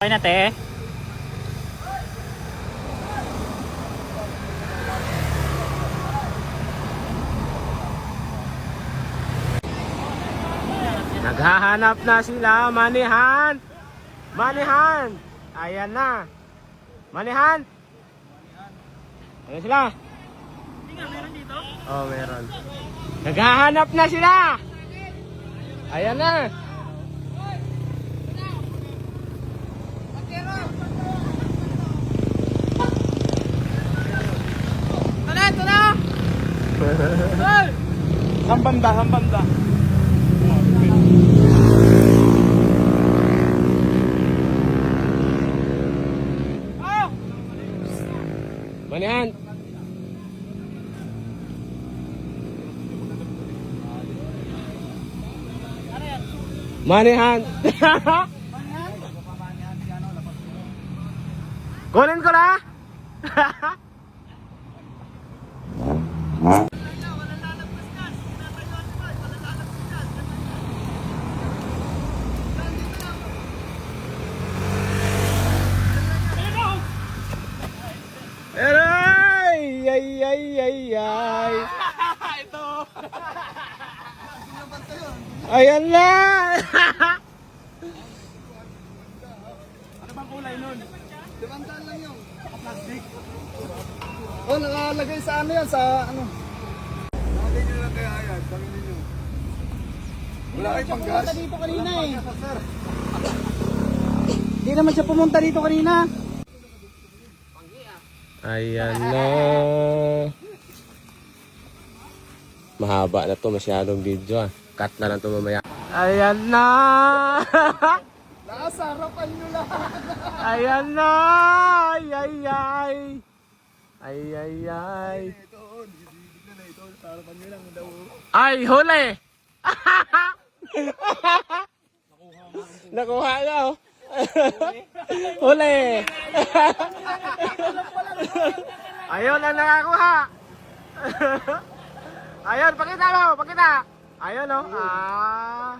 Okay na, te. Naghahanap na sila, manihan! Manihan! Ayan na! Manihan! Ayan sila! Meron dito? Oh, meron. Naghahanap na sila! Ayan na! Ito na! Sambanda, sambanda. Manihan! Manihan! Kunin ko na! Ay! Ay! Ay! Ay! Ay! Ito! Ayan na! Ano bang kulay nun? Dibantan lang yun. Plastic. Oh, nakalagay sa ano yan, sa ano. Nakagay nyo lang kaya yan, sabi ninyo. Wala kayo pang gas? Dito kanina eh. Sir. Hindi naman siya pumunta dito kanina. Ayan na. Mahaba na to, masyadong video ah. Cut na lang to mamaya. Ayan na. Nakasarapan nyo lang. Ayan na. Ay ay ay. Ay ay ay. Ito, bigla na ito. Sarapan nyo lang daw. Ay, huli. Nakuha na oh. Huli. Ayun ang nakakuha. Ayun, pakita mo, pakita. Ayun oh. Ah.